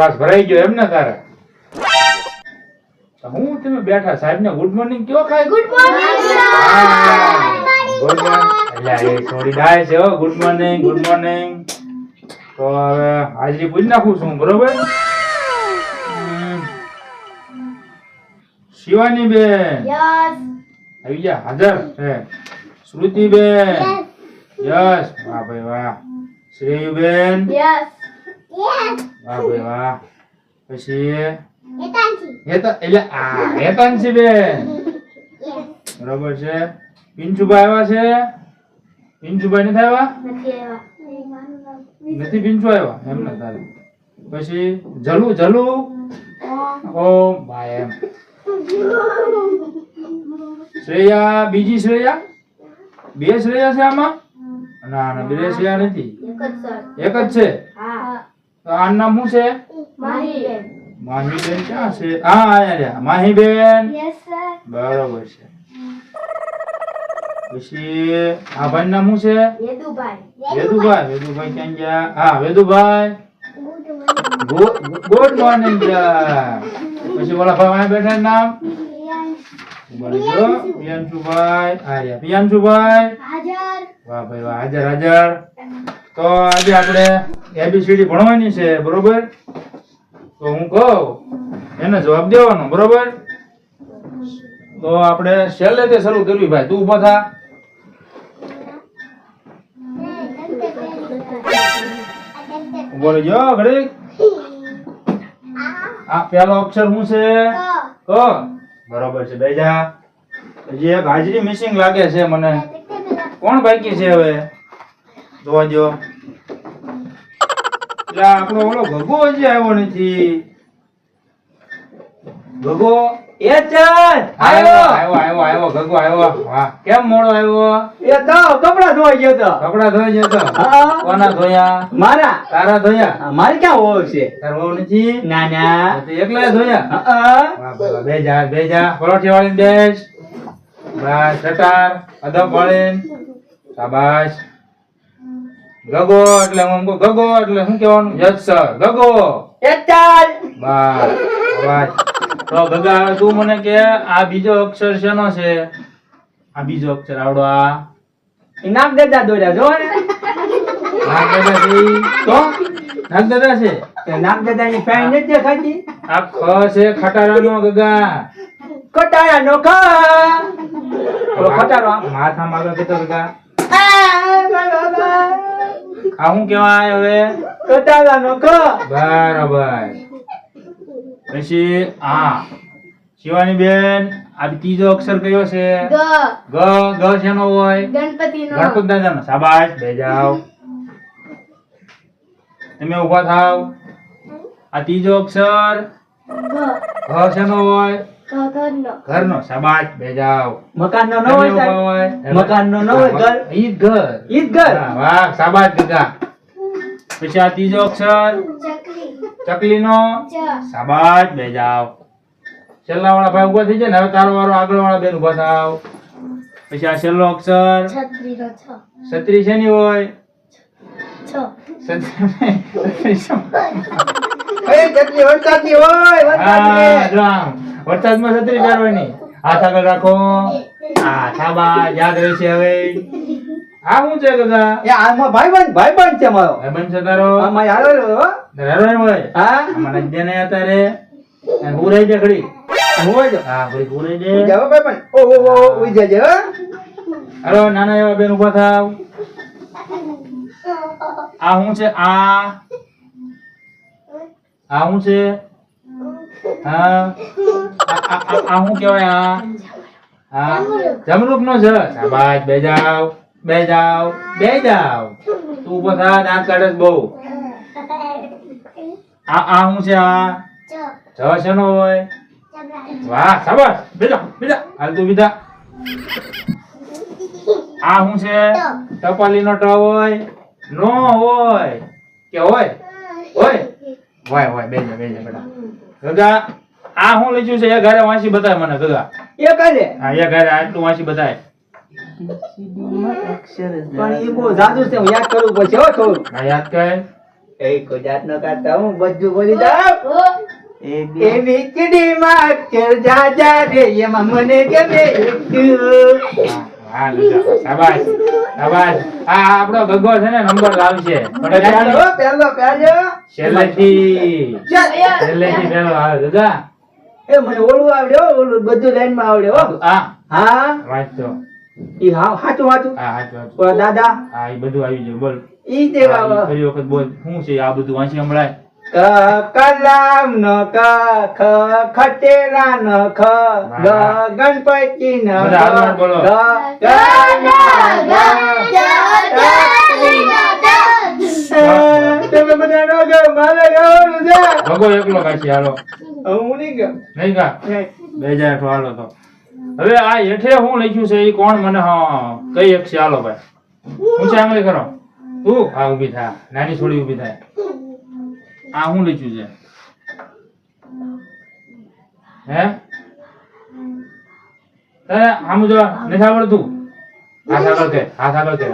શ્વાસ ભરાઈ ગયો એમ ને તારે? તો હું તમે બેઠા સાહેબ ને ગુડ મોર્નિંગ કયો ખાય? Good morning good morning. એટલે એ થોડી ડાય છે હો. Good morning good morning. તો હવે હાજરી પૂછી નાખું છું બરોબર. શિવાની બેન યસ આવી જા હાજર છે. શ્રુતિ બેન યસ વાહ ભાઈ વાહ. શ્રેયુ બેન યસ વાહ ભાઈ વાહ. પછી હેતાંશી બેન બરોબર છે. પિંચુભાઈ આવ્યા છે? પિંચુભાઈ નથી આવ્યા? નથી આવ્યા નથી પિંચુ આવ્યા એમ ને તારે? પછી જલુ જલુ ઓ ભાઈ એમ. શ્રેયા બીજી શ્રેયા? બે શ્રેયા છે આમાં? ના ના બે શ્રેયા નથી, એક જ સર એક જ છે. હા તો આનું નામ શું છે? માહી માહીબેન ક્યાં છે? હા આયા રહ્યા. માહીબેન યસ સર બરોબર છે. પછી આ ભાઈ નામ શું છે? યદુભાઈ વેદુભાઈ. વેદુભાઈ ક્યાં ગયા? હા વેદુભાઈ ગુડ મોર્નિંગ. પછી ઓલા ભાઈ અહીંયા બેઠા એનું નામ બોલજો. પિયાંશુભાઈ આર્યા. પિયાંશુભાઈ હાજર વાહ ભાઈ વાહ. હાજર હાજર. તો આજે આપણે એબીસીડી ભણવાની છે બરોબર. તો હું કહું એને જવાબ દેવાનો બરોબર. તો આપણે છેલ્લે તે શરૂ કરવી ભાઈ. તું ઊભો થા. ઊભો રહેજો ઘડીક. આ પહેલો અક્ષર શું છે? ક. બરોબર છે. બેસી જા. હજી એક હાજરી મિસિંગ લાગે છે મને. કોણ બાકી છે હવે? જોવા દો. એટલે આપણો ઓલો ગગો હજી આવ્યો નથી. ગગો એ ચાલ આવ્યો આવ્યો આવ્યો. ગગો આવ્યો. વાહ કેમ મોડો આવ્યો? એ તો કપડા ધોઈ ગયો તો કપડા ધોઈ જતો? હા. કોના ધોયા? મારા તારા ધોયા? મારે ક્યાં હોવ છે? તાર વહુ નથી? ના ના તો એકલા ધોયા? હા. વાહ ભાઈ બે જા બે જા. પરોઠી વાળીને બેસ. બસ સટાર અદબ વાળીને શાબાશ. ગગો એટલે હું કહું ગગો એટલે શું કહેવાનું? Yes sir ગગો. એ ચાલ બસ શાબાશ. તો ગગા હવે તું મને કે આ બીજો અક્ષર શેનો છે? આ બીજો અક્ષર આવડો આ નાક દાદા દોર્યા જો ને નાગદાદા છે ઈ? તો નાગદાદા છે. તે નાક દાદા ની ફાઈન નથી દેખાતી આ ખ છે ખટારાનો ગગા. કટાયા નો ખા ઓલો ખટારો આમ. માથામાં આગળ કેતો ગગા. આ બાબા આ શું કહેવાય હવે? કટાયા નો ખા બરાબર. પછી આ શિવાની બેન આ ત્રીજો અક્ષર કયો છે? ગ ગ. ગ શેનો હોય? ગણપતિનો ગણપત દાદાનો. શાબાશ બે જાઓ. તમે ઊભા થાવ. આ ત્રીજો અક્ષર ગ ઘ શેનો હોય? ઘરનો ઘરનો. શાબાશ બે જાઓ. મકાન નો ન તમે હોય ઊભા સાહેબ. હોય. મકાન નો ન હોય ઘર ઈ જ ઘર. ઈ જ ઘર હા, વાહ શાબાશ ગગા. પછી આ ત્રીજો અક્ષર ચકલી ચકલીનો. ચ શાબાશ બે જાઓ. છેલ્લા વાળા ભાઈ ઉભા થઈ જાય ને હવે તારો વાળો આગળ વાળા બેન ઉભા થાવ. પછી આ છેલ્લો અક્ષર છત્રીનો છ છત્રી શેની હોય? છ છત્રી શું? એ કેટલી વરસાદની હોય વરસાદની. હા, જો આમ. વરસાદમાં છત્રી પહેરવાની. હાથ આગળ રાખો. હા શાબાશ યાદ રહેશે હવે. આ શું છે ગગા? એ આમાં ભાઈબંધ છે મારો ભાઈબંધ છે તારો? આમાં હાલો હો ધરારો હોય. હા આમાં નજ્જે ને અત્યારે અને હું રહી જાય ઘડી. હું હોય તો હા ઘડી હું રહી દે. જાવ ભાઈબંધ ઓ ઉઈ જજે હો હાલો નાના એવા બેન ઉભા થાવ. આ શું છે? આ શું છે? હા આ શું કહેવાય? હા જમરૂખ નો છે. શાબાશ બે જાવ બે જાવ બે જાવ. તું ઉભો થા દાંત કાઢે બહુ. આ શું છે? આ ચ જ શેનો હોય? વાહ શાબાશ બેજા બેજા. હાલ તું બીજા. આ શું છે? ટપાલીનો ટ હોય? નો હોય કે હોય? હોય હોય બેજા બેજા બેટા. ગગા આ શું લખ્યું છે? એ ઘરે વાંચી બતાય મને ગગા. એ કરે હા એ ઘરે આટલું વાંચી બતાય. પણ એ બહુ જાદુ છે હું યાદ કરવું પડશે હો થોડું હા યાદ કર. એ કોઈ જાતનો કાઢતા હું બધું બોલી જાઉં. ઓ એ વીજળીમાં અક્ષર જાજા રે એમાં મને ગમે એક. હા લીધા. શાબાશ શાબાશ. આ આપણો ગગો છે ને નંબર લાવશે પણ પહેલો પહેલો છેલ્લેથી પહેલો આવે દાદા. એ મને ઓલું આવડે હો, ઓલું બધું લાઈનમાં આવડે હો. હા હા વાંચતો. ઈ હાચું હાચું. હા હાચું હાચું. ઓલા દાદા હા એ બધું આવી ગયું બોલ. ઈ તે હા, ઈ ફરી વખત બોલ. શું છે આ બધું વાંચી હમણાં? કલામ નો ક ખ ખટેલા નો ખ ગ ગણપતિ નો બધા હાલમાં બોલો. તમે બધા નો ગયો મારે ગાવાનું છે. ભગો એકલો કાશી હાલો. હું નહીં ગયો. નહીં કા? 2008 હાલો તો. હવે આ હેઠે હું લખ્યું છે એ કોણ મને કઈ એક છે હાલો ભાઈ. ઊંચી આંગળી કરો. તું હા ઊભી થા. નાની છોડી ઊભી થાય. આ હું લખ્યું છે? હે? તારે આમ જો નથી આવડતું? હાથ આગળ કે, હાથ આગળ કે.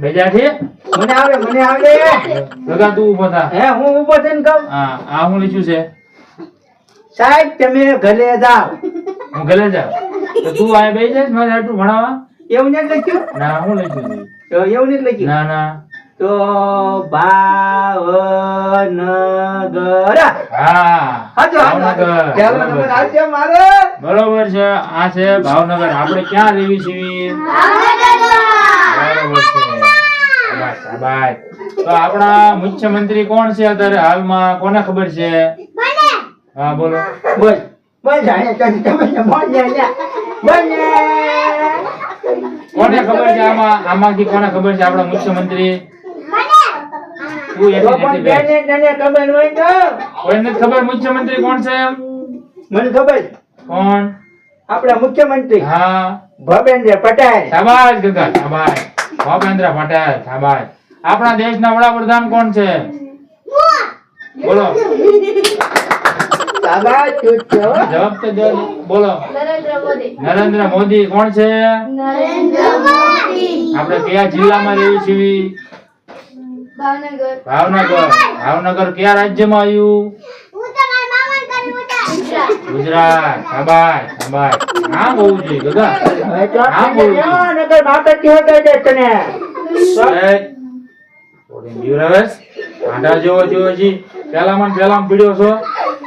2008? મને આવડે લગા તું ઊભો થા. હે હું ઊભો થઈને કહું હા આ હું લખ્યું છે? સાહેબ તમે ઘરે જાઓ. હું ગલે જાઉં. તો તું આ બેસી જાય મારે આટલું ભણાવવા? એવું નથી લખ્યું? ના હું લખ્યું છે? તો એવું નથી લખ્યું. ના ના. તો ભાવનગર. હા હાચો ભાવનગર. પહેલો નંબર બરોબર છે. આવશે મારો. બરોબર છે આ છે ભાવનગર. આપણે ક્યાં રહેવી છીએ? બરોબર છે. શાબાશ, શાબાશ. તો આપણા મુખ્યમંત્રી કોણ છે અત્યારે હાલમાં? કોને ખબર છે? હા બોલો. બોલ બોલ જાણે તમે બોલ જાણે બોલ ને. કોને ખબર છે આમાંથી કોને ખબર છે આપણા મુખ્યમંત્રી? તું તો એથી પણ નથી બેસ. બેને તને ખબર હોય તો કોઈને જ ખબર મુખ્યમંત્રી કોણ છે એમ? મને ખબર. કોણ? આપણા મુખ્યમંત્રી હા ભૂપેન્દ્ર પટેલ. શાબાશ ગગા શાબાશ. ભૂપેન્દ્ર પટેલ શાબાશ. આપણા દેશના વડાપ્રધાન કોણ છે? બોલો. શાબાશ ચૂચો. જવાબ તો દો. બોલો. નરેન્દ્ર મોદી. નરેન્દ્ર મોદી કોણ છે? નરેન્દ્ર મોદી. આપણે કયા જિલ્લામાં રહીએ છીએ? ભાવનગર. ભાવનગર. ભાવનગર કયા રાજ્યમાં આવ્યું? ગુજરાત. શાબાશ શાબાશ. નામ હોવું જોઈએ ગગા. હવે તો નામ હોવું જોઈએ. નગર બાપતી હોતો છે તને. થોડી જીવરાવેશ. આંટા જેવો જેવો જી. પેલામાં ને પેલામાં પીડ્યો છો.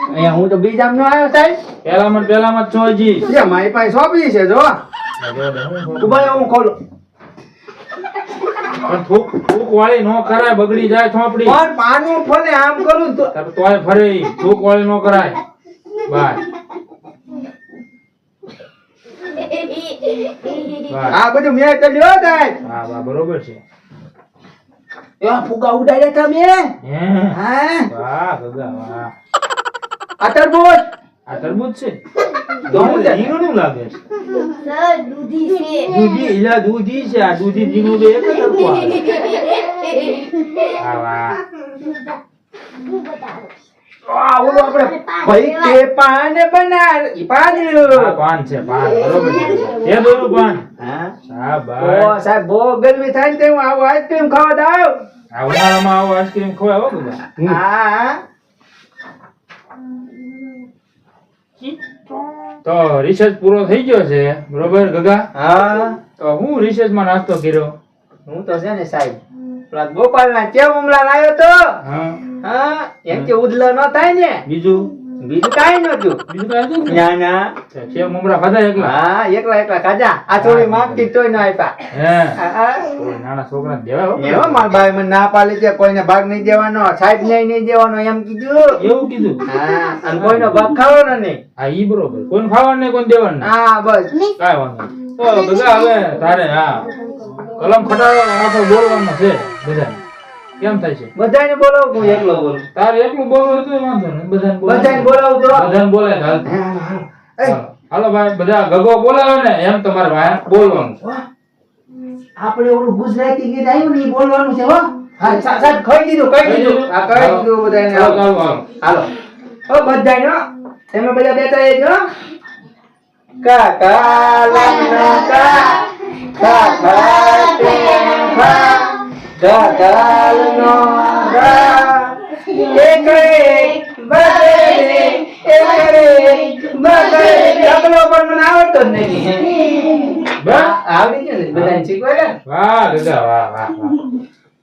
અહીંયા હું તો બીજામ નો આવ્યો સાહેબ. પેલામાં ને પેલામાં જ છો હજી. જે મારી પાસે સોંપી છે જો. ઉભા રહો, હું ખોલું. પણ થૂક થૂક વાળી નો કરાય, બગડી જાય ચોપડી. પણ પાનું ફોને આમ કરું તો તોય ફરે ઈ. થૂક વાળી નો કરાય. બસ બસ. આ બધું મેં કર્યું હો સાહેબ. હા વાહ બરોબર છે. એવા ફુગા ઉડાડ્યા તમે. હે હા વાહ ગગા વાહ. આ તરબૂચ. આ તરબૂચ છે. તો હું છે? રીંગણું લાગે છે. સર દૂધી છે. દૂધી ઈલા દૂધી છે. આ દૂધી રીંગણું બે એક જ સરખું આવે. વાહ વાહ. આ ઓલો આપણે ભાઈ કે પાન બનાર ઈ પાન. આ પાન છે પાન બરોબર છે. એ દોરું પાન. હા શાબાશ. ઓ સાહેબ બહુ ગરમી થાય ને તો હું આવું આઈસ્ક્રીમ ખાવા દાવ. આ ઉનાળામાં આવો આઈસ્ક્રીમ ખવાય હો બધા. હા તો રિસર્ચ પૂરો થઈ ગયો છે બરોબર ગગા. હા તો હું રિસર્ચમાં નાસ્તો કર્યો. હું તો છે ને સાહેબ પેલા ગોપાલના કેવ ઉમલા લાવ્યો તો. હા હા એમ કે ઉદલો ન થાય ને. બીજું બીજું કાઈ નતું. બીજું કઈ હતું ને? ના ના સેવ મમરા ખાધા એકલા. હા એકલા એકલા ખાજા. આ થોડી માંગતી તોય ન આપ્યા. હે હા કોઈ નાના છોકરાને દેવાય હો. એવો મારા ભાઈ મને ના પાડી છે કોઈને ભાગ નહીં દેવાનો સાહેબ ને નહીં દેવાનો એમ કીધું. એવું કીધું. હા અને કોઈનો ભાગ ખાવાનો નહીં. હા ઈ બરોબર. કોઈને ખાવાનું નહીં કોઈને દેવાનું નહીં. હા બસ કાંઈ વાંધો નહીં. તો બધા હવે તારે હા કલમ ખટાડો આખો બોલવાનો છે બધાને. કેમ થાય છે? બધાને બોલાવું હું એકલો બોલું. તારે એકલું બોલવું હોય તોય વાંધો નહીં. બધાને બધાને બોલાવું તો બધાને બોલાય તો હાલતું. હા, હા. એ, હાલો. હાલો ભાઈ બધા ગગો બોલાવે ને એમ તમારે ભાઈ બોલવાનું. વાહ. આપણે ઓલું ગુજરાતી ગીત આવ્યું ને ઈ બોલવાનું છે હો. હા સાહેબ કહી દીધું કહી દીધું. હા કહી દીધું બધાને. હાલો, હાલો, હાલો. હાલો ઓ બધાને હો. તમે બધા બેઠા રહેજો. કાકા લાલના કાકા કાકા કાકા કાકા એક ડગલો પણ મને આવડતો જ નહીં. બસ આવડી ગયું ને બધાને શીખવાડે. વાહ ગગા વાહ વાહ વાહ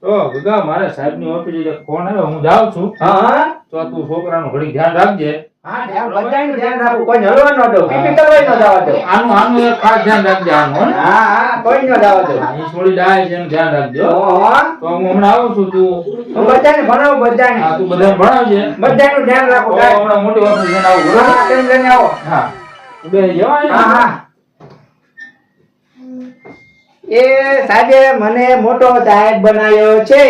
તો ગગા મારે સાહેબની ઓફિસે ફોન આવ્યો હું જાઉં છું હા તો તું છોકરાનું ઘડી ધ્યાન રાખજે હા બધાનું ધ્યાન રાખવું. કોઈ હલવા ન દો, પીપી કરવા ન જવા દો. આનું એક ખાસ ધ્યાન રાખજે આનું હો ને હા કોઈ ન જવા દો. અહીં થોડી ડાય છે એનું ધ્યાન રાખજો હા તો હું હમણાં આવું છું તું હું બધાને ભણાવું બધાને. હા તું બધાને ભણાવજે બધાનું ધ્યાન તો રાખો. હમણાં મોટી ઓફિસે આવું બરોબર હા તેમ લઈને આવો. હા બે જવાય હા હા એ સાહેબે મને મોટો સાહેબ બનાવ્યો છે.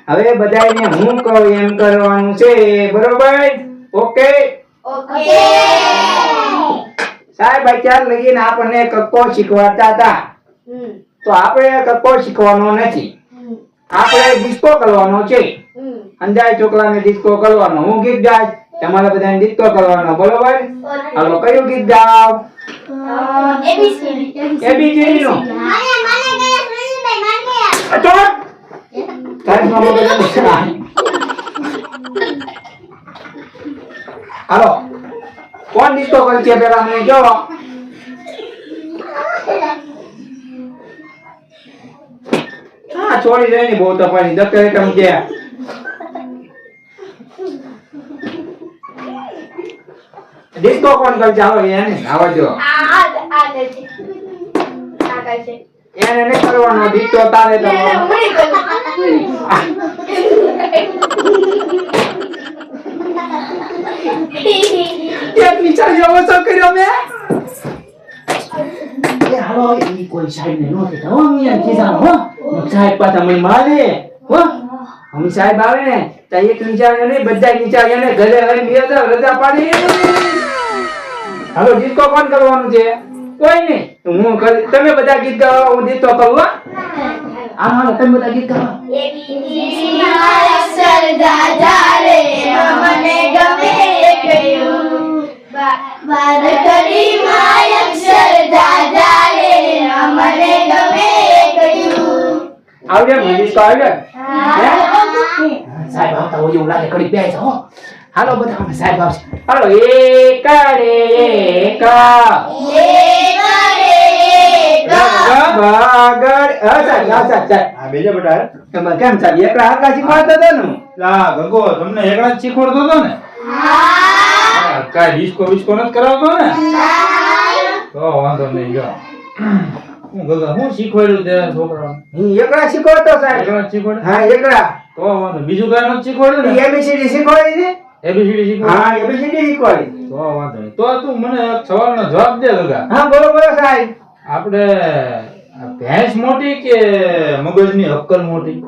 હવે બધાને હું કહું એમ કરવાનું છે. બરોબર? ઓકે ઓકે સાહેબ અત્યાર લગીને આપણને કક્કો શીખવાડતા હતા. તો આપણે કક્કો શીખવાનો નથી. આપણે ડિસ્કો કરવાનો છે. અંજાય છોકરાને ડિસ્કો કરવાનો. હું ગીત ગાઈશ, તમારે બધાને ડિસ્કો કરવાનો. બરોબર? હાલો કયું ગીત ગાવ? ABCD નું. અચોટ! સાહેબ નો મગજ નથી. હાલો કોણ ડિસ્કો કરશે પેલા મને જો. હા છોડી દે ની બહુ તપાની દત્તરે કેમ કે ડિસ્કો કોણ કરશે? હાલો એને આવા જો. એને નહીં કરવાનો ડિસ્કો તારે તો. એક વિચાર જેવો શું કર્યો મેં? એ હાલો ઈ કોઈ સાહેબ ને નો કહેતા હો. મિયા ખીસા હો સાહેબ પાછા મને મારે હો. અમે સાહેબ આવે ને તો એક વિચાર્યો નહીં બધા વિચાર્યો ને ઘરે લઈને બે હજાર રજા પાડી. હાલો ડિસ્કો કોણ કરવાનું છે? કોઈ નહીં. હું તમે બધા ગીત ગાઓ, હું ડિસ્કો કરું. હા હાલો તમે બધા ગીત ગાઓ. આવડે મને ડિસ્કો આવડે? સાહેબ આવતા હોય એવું લાગે ઘડી બેસ હો. હાલો બધા અમે સાહેબ આવશે. હાલો એક રે એક બગડ હા બેજો બેટા એમાં કેમ સાહેબ એકલા આકા શીખવાડતા હતા ને? હા ગગો તમને એકલા જ શીખવાડતો હતો ને કાંઈ ડિસ્કો વિસ્કો નથી કરાવતો ને તો વાંધો નહીં જો હું ગગા હું શીખવાડ્યું તે છોકરાઓને હું એકલા શીખવાડતો સાહેબ. એકલા જ શીખવાડે હા એકલા. તો વાંધો બીજું કાંઈ નથી શીખવાડ્યું ને ABCD શીખવાડી ને? એબીસીડી શીખવાડ્યું હા ABCD શીખવાડી. તો વાંધો નહીં તો તું મને એક સવાલનો જવાબ દે ગગા હા બરોબર સાહેબ. આપણે આ ભેંસ મોટી કે મગજની અક્કલ મોટી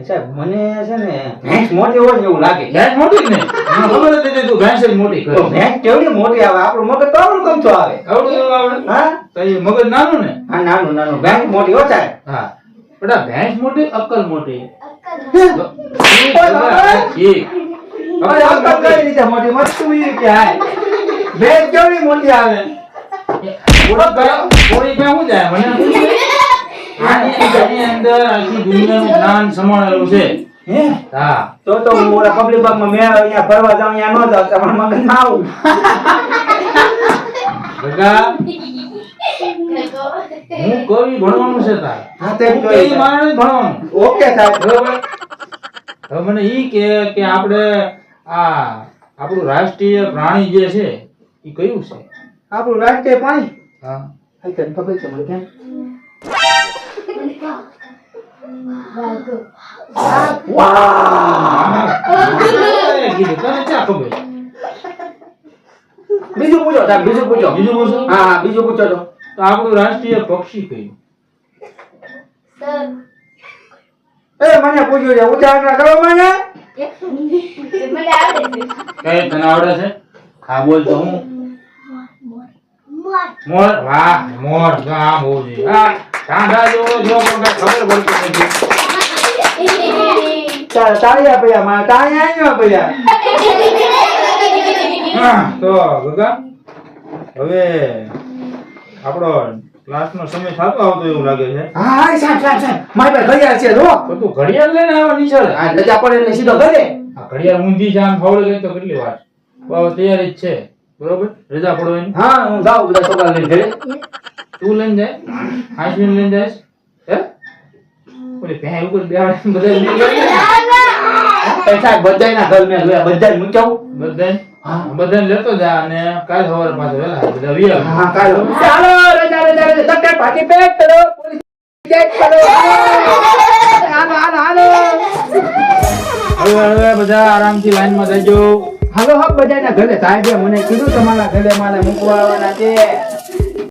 સાહેબ મને છે ને ભેંસ મોટી હોય એવું લાગે. ભેંસ મોટી જ ને મને ખબર જ હતી તું ભેંસ જ મોટી તો કરી ભેંસ કેવડી મોટી આવે? આપણું મગજ તો આવડું કમતું આવે. આવડું એવું આવડે હા તો એ મગજ નાનું ને હા નાનું નાનું ભેંસ મોટી હો સાહેબ. હા પણ આ ભેંસ મોટી અક્કલ મોટી અરે અક્કલ કઈ રીતે મોટી? મસ્ત ઈ કે હાય ભેંસ કેવડી મોટી આવે? થોડી ક્યાં હું જાય મને આની અંદર આખી દુનિયાનું જ્ઞાન સમાયેલું છે હે હા તો હું ઓલા પબ્લિક બાગમાં મેં અહીંયા ફરવા જાઉં અહીંયા ન જાઉં તમારા મગજમાં આવું. ગગા હું કવિ ભણવાનું છે તારે હા તે હું કવિ મારે નથી ભણવાનું ઓકે સાહેબ. બરોબર હવે મને ઈ કે આપણે આ આપણું રાષ્ટ્રીય પ્રાણી જે છે ઈ કયું છે આપણું રાષ્ટ્રીય પાણી હા હા તને ખબર છે મને કેમ? વાહ કીધું તને ક્યાં ખબર બીજું પૂછો સાહેબ બીજું પૂછો. બીજું પૂછો? હા હા બીજું પૂછો તો. તો આપણું રાષ્ટ્રીય પક્ષી કયું એ મને પૂછ્યું છે ઉચ્ચારણ કરો મને. કઈ તને આવડે છે હા બોલ તો હું મોર વાહ મોર જો આમ હોવું જોઈએ હા ઠાંડા જો પણ કઈ ખબર પડતી નથી તાળિયા પૈયા મારા તાળિયા આવ્યો પૈયા. હા તો ગગા હવે આપણો ક્લાસનો સમય થતો આવતો એવું લાગે છે. હા હા સાહેબ મારી પાસે ઘડિયાળ છે જો તો તું ઘડિયાળ લઈને આવ્યો નિશાળે? આ રજા પડે એટલે સીધો ઘરે આ ઘડિયાળ ઊંધી છે આમ ફાવડે ગઈ તો કેટલી વાર? બહુ તૈયારી જ છે. બરોબર? રજા પડવાની. હા હું જાઉં બધા છોકરા લઈને ઘરે તું લઈને જાય? હાઈસ્વીન લઈને જાય? હે? ઓલી ભેં ઉપર બેહાડીને બધા લઈને જાય? પૈસા બધાયના ઘર મેં જોયા બધાય મૂક્યા બધાને? હા. બધાને લેતો જા અને કાલ સવારે પાછો વહેલા બધા વી આવજો. હા કાલો ચાલો રજા ધક્કા પાટી પેક કરો પોલીસ ચેક કરો હાલો હવે બધા આરામથી લાઈનમાં રહેજો. હાલો હા બધાના ઘરે સાહેબે મને કીધું તમારા ઘરે મારે મૂકવા આવવાના છે